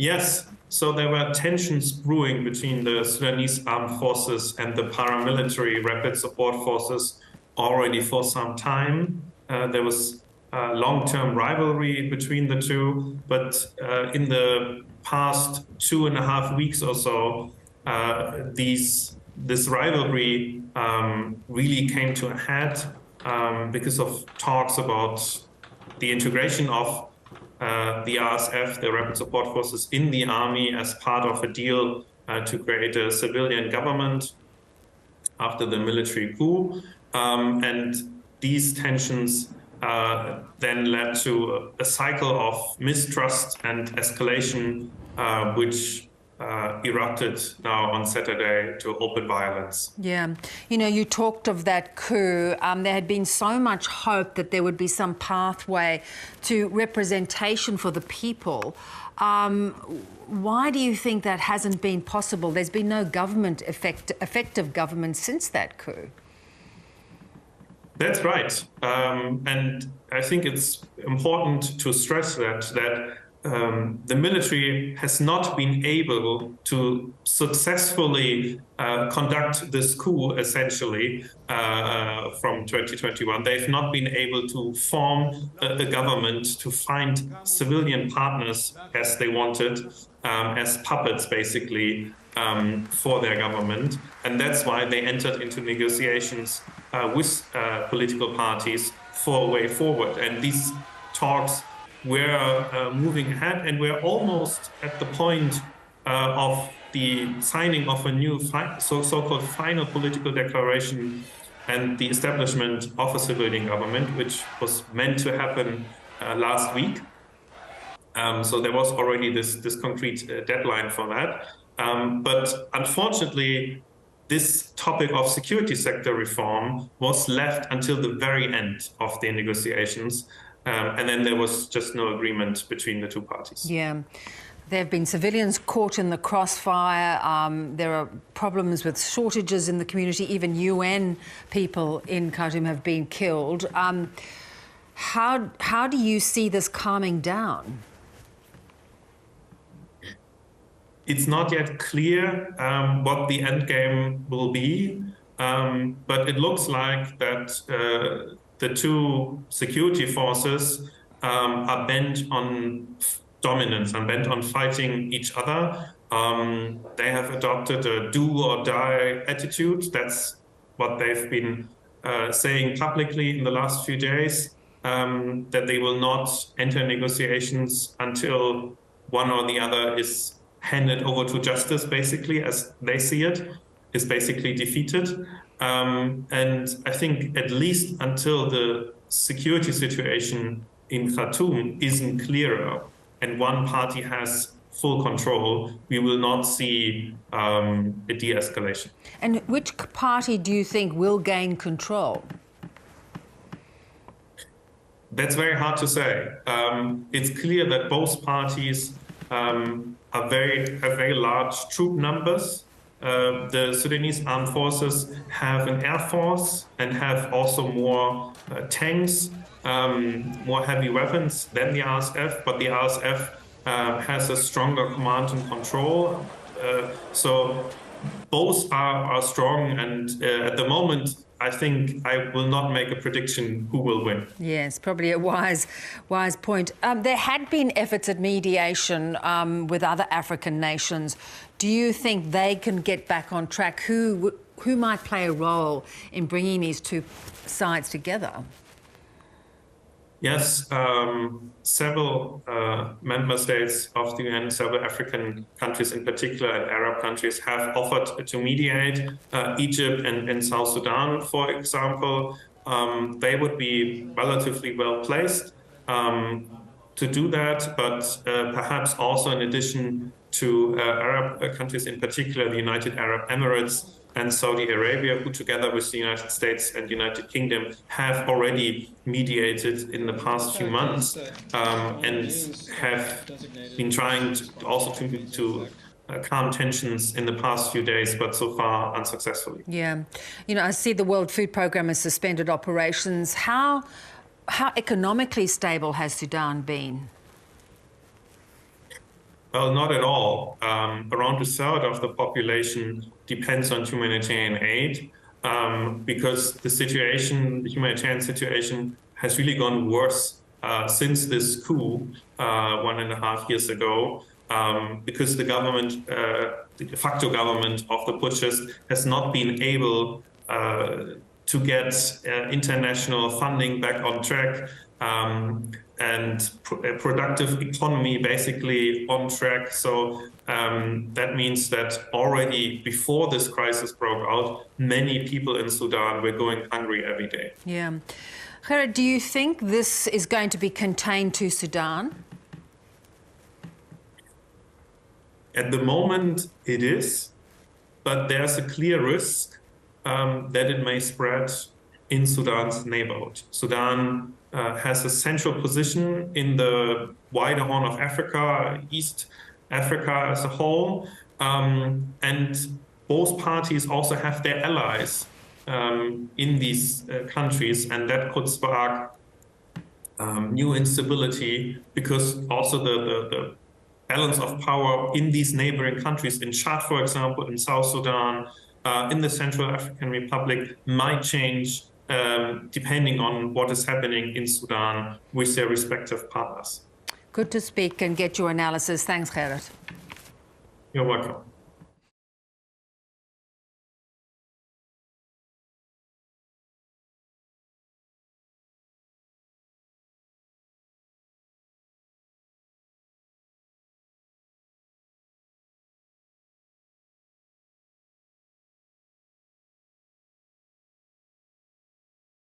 Yes, so there were tensions brewing between the Sudanese armed forces and the paramilitary rapid support forces already for some time. There was a long-term rivalry between the two, but in the past 2.5 weeks or so, this rivalry really came to a head because of talks about the integration of the RSF, the Rapid Support Forces, in the army as part of a deal to create a civilian government after the military coup. And these tensions then led to a cycle of mistrust and escalation, which erupted now on Saturday to open violence. Yeah. You know, you talked of that coup. There had been so much hope that there would be some pathway to representation for the people. Why do you think that hasn't been possible? There's been no effective government since that coup. That's right. And I think it's important to stress that the military has not been able to successfully conduct this coup, essentially, from 2021. They've not been able to form a government, to find civilian partners as they wanted, as puppets, basically, for their government. And that's why they entered into negotiations with political parties for a way forward. And these talks we're moving ahead, and we're almost at the point of the signing of a new so-called final political declaration and the establishment of a civilian government, which was meant to happen last week. So there was already this concrete deadline for that. But unfortunately, this topic of security sector reform was left until the very end of the negotiations. And then there was just no agreement between the two parties. Yeah. There have been civilians caught in the crossfire. There are problems with shortages in the community. Even UN people in Khartoum have been killed. How do you see this calming down? It's not yet clear what the end game will be, but it looks like that the two security forces are bent on dominance and bent on fighting each other. They have adopted a do or die attitude. That's what they've been saying publicly in the last few days, that they will not enter negotiations until one or the other is handed over to justice, basically, as they see it, is basically defeated. And I think at least until the security situation in Khartoum isn't clearer and one party has full control, we will not see a de-escalation. And which party do you think will gain control? That's very hard to say. It's clear that both parties have very large troop numbers. The Sudanese armed forces have an air force and have also more tanks, more heavy weapons than the RSF, but the RSF has a stronger command and control. So both are strong, and at the moment, I think I will not make a prediction who will win. Yes, probably a wise point. There had been efforts at mediation with other African nations. Do you think they can get back on track? Who might play a role in bringing these two sides together? Yes, several member states of the UN, several African countries in particular, and Arab countries have offered to mediate. Egypt and South Sudan, for example, they would be relatively well placed to do that, but perhaps also in addition to Arab countries, in particular the United Arab Emirates and Saudi Arabia, who together with the United States and United Kingdom have already mediated in the past few months and have been trying to calm tensions in the past few days, but so far unsuccessfully. Yeah. You know, I see the World Food Programme has suspended operations. How economically stable has Sudan been? Well, not at all. Around a third of the population depends on humanitarian aid because the humanitarian situation has really gone worse since this coup 1.5 years ago, because the government, the de facto government of the putschist, has not been able to get international funding back on track. And a productive economy basically on track. So that means that already before this crisis broke out, many people in Sudan were going hungry every day. Yeah. Gerrit, do you think this is going to be contained to Sudan? At the moment, it is, but there's a clear risk that it may spread in Sudan's neighborhood. Sudan has a central position in the wider Horn of Africa, East Africa as a whole, and both parties also have their allies in these countries, and that could spark new instability, because also the balance of power in these neighboring countries, in Chad, for example, in South Sudan, in the Central African Republic, might change depending on what is happening in Sudan with their respective partners. Good to speak and get your analysis. Thanks, Gerrit. You're welcome.